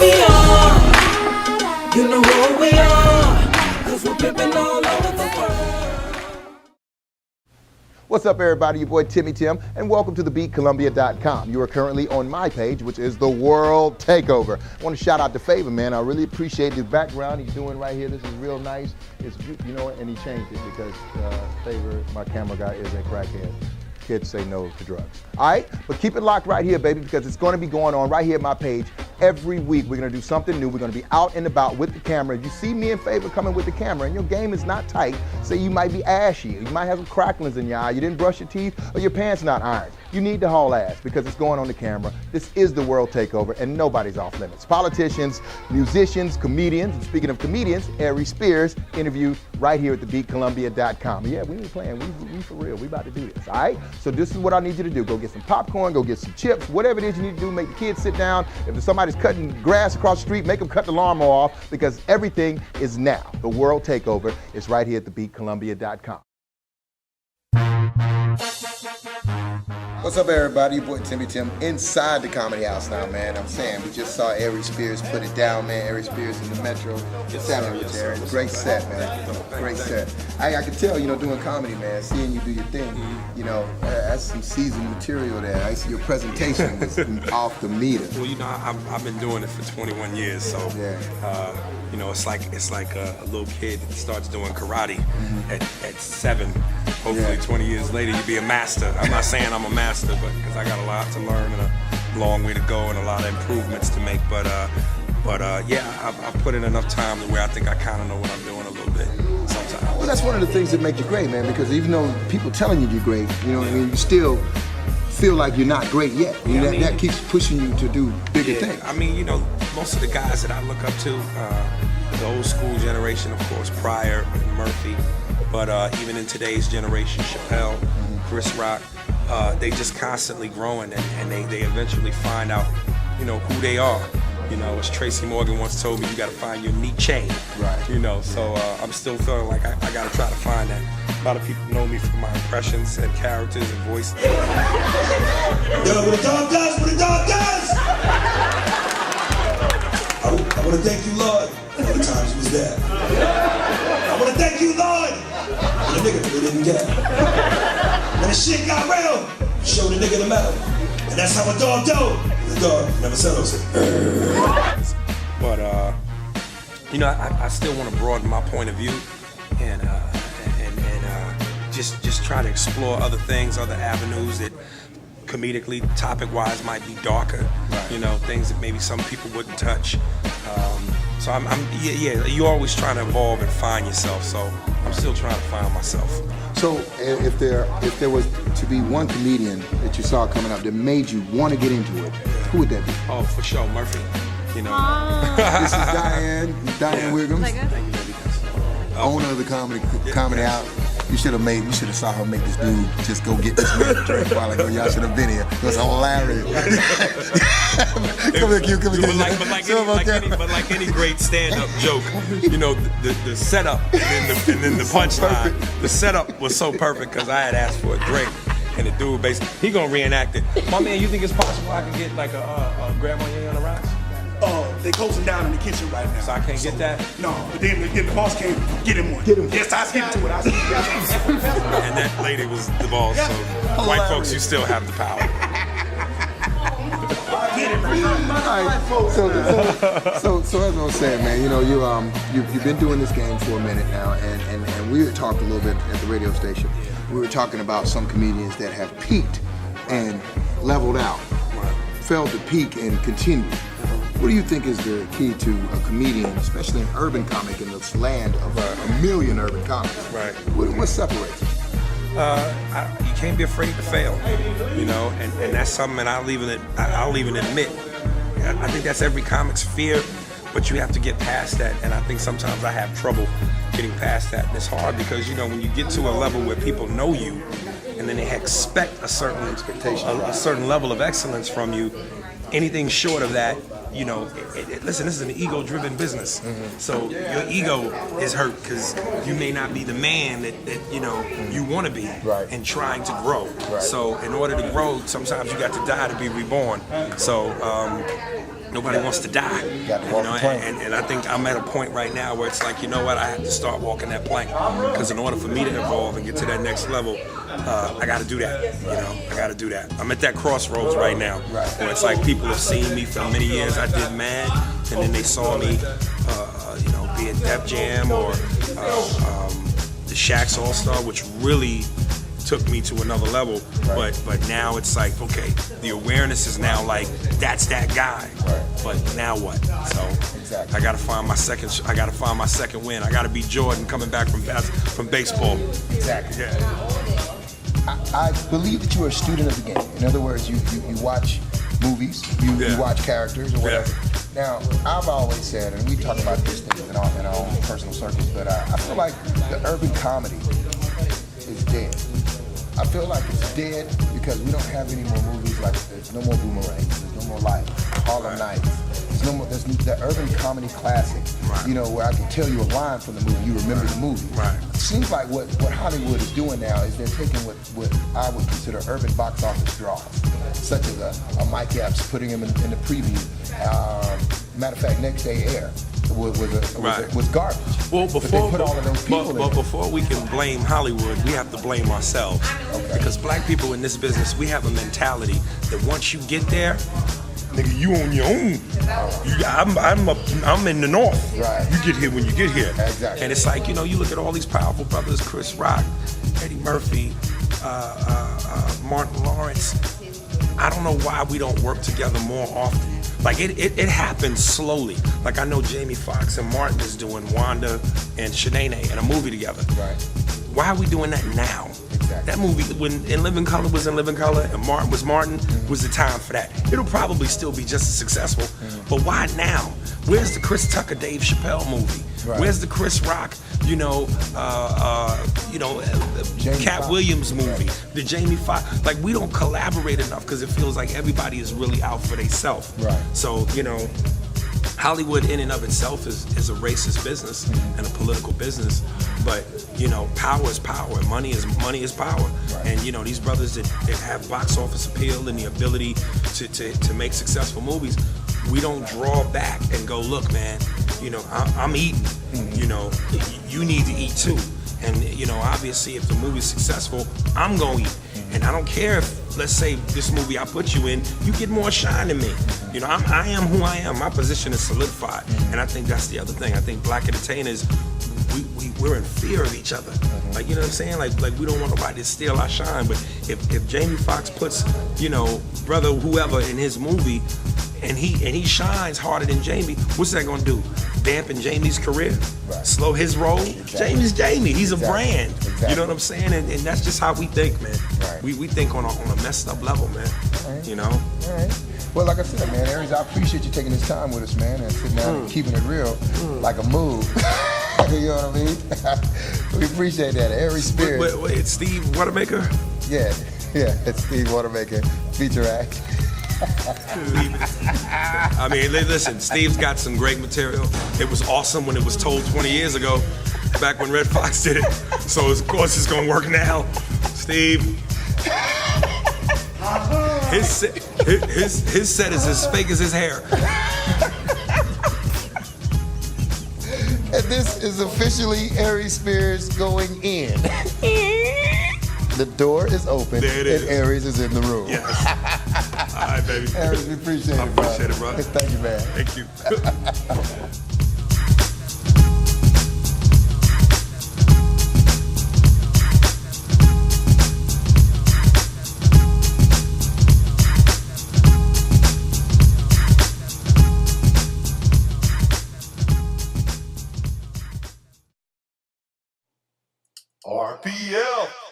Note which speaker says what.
Speaker 1: we are. You know who we are. 'Cause we're pimping all over the world.
Speaker 2: What's up, everybody? Your boy Timmy Tim, and welcome to thebeatcolumbia.com. You are currently on my page, which is the World Takeover. I want to shout out to Favor, man. I really appreciate the background he's doing right here. This is real nice. It's, you know what? And he changed it because Favor, my camera guy, is a crackhead. Kids say no to drugs. All right, but keep it locked right here, baby, because it's going to be going on right here at my page every week. We're going to do something new. We're going to be out and about with the camera. If you see me and Favor coming with the camera and your game is not tight, say you might be ashy, you might have some cracklings in your eye, you didn't brush your teeth, or your pants not ironed, you need to haul ass because it's going on the camera. This is the World Takeover, and nobody's off limits. Politicians, musicians, comedians, and speaking of comedians, Aries Spears interviewed right here at thebeatcolumbia.com. Yeah, we ain't playing. We for real. We about to do this, all right? So this is what I need you to do. Go get some popcorn, go get some chips, whatever it is you need to do. Make the kids sit down. If somebody's cutting grass across the street, make them cut the lawnmower off because everything is now. The World Takeover is right here at thebeatcolumbia.com. What's up, everybody? Your boy Timmy Tim inside the Comedy House now, man. I'm saying we just saw Aries Spears put it down, man. Aries Spears in the Metro. Great set, man. Great set. I can tell, you know, doing comedy, man, seeing you do your thing, you know, that's some seasoned material there. I see your presentation was off the meter.
Speaker 3: Well, you know, I've been doing it for 21 years, so you know, it's like a little kid that starts doing karate at 7. Hopefully 20 years later you be a master. I'm not saying I'm a master, but because I got a lot to learn and a long way to go and a lot of improvements to make. But yeah, I've put in enough time to where I think I kind of know what I'm doing a little bit sometimes.
Speaker 2: Well, that's one of the things that make you great, man, because even though people telling you you're great, you know what I mean, you still feel like you're not great yet. I mean, that keeps pushing you to do bigger things.
Speaker 3: I mean, you know, most of the guys that I look up to, the old school generation, of course, Pryor and Murphy, but even in today's generation, Chappelle, Chris Rock, they just constantly growing and they eventually find out, you know, who they are. You know, as Tracy Morgan once told me, you got to find your niche.
Speaker 2: Right.
Speaker 3: You know, so I'm still feeling like I got to try to find that. A lot of people know me for my impressions and characters and voice.
Speaker 4: Yo, what the dog does, what the dog does! I want to thank you, Lord, for all the times you was there. I want to thank you, Lord, for the nigga that didn't get. When the shit got real, show the nigga the metal. And that's how a dog do. The dog never settles it.
Speaker 3: But, you know, I still want to broaden my point of view and just try to explore other things, other avenues that comedically, topic-wise might be darker, you know, things that maybe some people wouldn't touch. So yeah, you're always trying to evolve and find yourself, so I'm still trying to find myself.
Speaker 2: So if there was to be one comedian that you saw coming up that made you want to get into it, who would that be?
Speaker 3: Oh, for sure, Murphy. You know.
Speaker 2: This is Diane Wiggums, owner of the comedy house. You should have saw her make this dude just go get this man a drink while ago. Y'all should have been here. It was hilarious. Come here, Q. Come here.
Speaker 3: But like any great stand-up joke, you know, the setup and then the punchline. The setup was so perfect because I had asked for a drink, and the dude basically he gonna reenact it. My man, you think it's possible I can get like a Grandma on the rocks?
Speaker 5: They closing down in the kitchen right now.
Speaker 3: So I can't get that?
Speaker 5: No, but then the boss came, get him one. Yes, I skipped to it.
Speaker 3: And that lady was the boss, so white folks, you still have the power.
Speaker 2: So as I was saying, man, you know, you've been doing this game for a minute now, and we talked a little bit at the radio station. We were talking about some comedians that have peaked and leveled out, failed to peak and continued. What do you think is the key to a comedian, especially an urban comic in this land of a million urban comics?
Speaker 3: Right.
Speaker 2: What separates them?
Speaker 3: You can't be afraid to fail, you know, and that's something that I'll even admit. I think that's every comic's fear, but you have to get past that, and I think sometimes I have trouble getting past that. And it's hard because, you know, when you get to a level where people know you, and then they expect a certain expectation, a certain level of excellence from you, anything short of that, you know, listen, this is an ego-driven business. So your ego is hurt because you may not be the man that you know you want to be, and trying to grow. So in order to grow, sometimes you got to die to be reborn. So nobody wants to die.
Speaker 2: You got to walk the plank.
Speaker 3: And I think I'm at a point right now where it's like, you know what, I have to start walking that plank. Because in order for me to evolve and get to that next level, I got to do that. I got to do that. I'm at that crossroads right now, where it's like people have seen me for many years. I did Mad, and then they saw me, be at Def Jam or the Shaq's All Star, which really took me to another level. But now it's like, okay, the awareness is now like, that's that guy. But now what? So I gotta find my second. I gotta find my second win. I gotta be Jordan coming back from baseball.
Speaker 2: Exactly. Yeah. I believe that you are a student of the game. In other words, you watch movies, you watch characters or whatever. Now, I've always said, and we talk about these things in our own personal circles, but I feel like the urban comedy is dead. I feel like it's dead because we don't have any more movies like there's no more Boomerangs, there's no more like Harlem Nights. There's the urban comedy classic, where I can tell you a line from the movie, you remember the movie. It seems like what Hollywood is doing now is they're taking what I would consider urban box office draws, such as a Mike Epps, putting him in the preview. Matter of fact, Next Day Air was garbage.
Speaker 3: Well,
Speaker 2: but
Speaker 3: before we can blame Hollywood, we have to blame ourselves. Because black people in this business, we have a mentality that once you get there, nigga, you on your own. I'm in the north. You get here when you get here.
Speaker 2: Exactly.
Speaker 3: And it's like, you look at all these powerful brothers, Chris Rock, Eddie Murphy, Martin Lawrence. I don't know why we don't work together more often. Like it happens slowly. Like I know Jamie Foxx and Martin is doing Wanda and Shanae in a movie together. Why are we doing that now? That movie, when In Living Color was In Living Color and Martin was Martin, was the time for that. It'll probably still be just as successful, but why now? Where's the Chris Tucker, Dave Chappelle movie? Where's the Chris Rock, Cat Williams movie, the Jamie Foxx? Like, we don't collaborate enough because it feels like everybody is really out for themselves. So, Hollywood in and of itself is a racist business and a political business, but power is power, and money is power. And these brothers that have box office appeal and the ability to make successful movies, we don't draw back and go, look, man, I'm eating. You need to eat too. And obviously, if the movie's successful, I'm gonna eat. And I don't care if, let's say, this movie I put you in, you get more shine than me. I am who I am. My position is solidified. And I think that's the other thing. I think black entertainers, we're in fear of each other. Like, you know what I'm saying? Like we don't want nobody to steal our shine. But if Jamie Foxx puts, brother whoever in his movie, and he shines harder than Jamie, what's that gonna do? Dampen Jamie's career? Slow his roll? Jamie's Jamie. He's a brand. You know what I'm saying? And that's just how we think, man. We think on a messed up level, man. All right.
Speaker 2: Well, like I said, man, Aries, I appreciate you taking this time with us, man, and sitting down and keeping it real, like a move. You know what I mean? We appreciate that. Aries Spears.
Speaker 3: Wait, Steve Watermaker?
Speaker 2: Yeah, it's Steve Watermaker, feature act.
Speaker 3: I mean, listen, Steve's got some great material. It was awesome when it was told 20 years ago, back when Red Fox did it. So, of course, it's gonna work now. Steve. His set is as fake as his hair.
Speaker 2: And this is officially Aries Spears going in. The door is open, and Aries is in the room.
Speaker 3: Yes. All right, baby.
Speaker 2: Aries, we appreciate it, bro.
Speaker 3: I appreciate it, bro.
Speaker 2: Thank you, man.
Speaker 3: Thank you.
Speaker 5: RPF.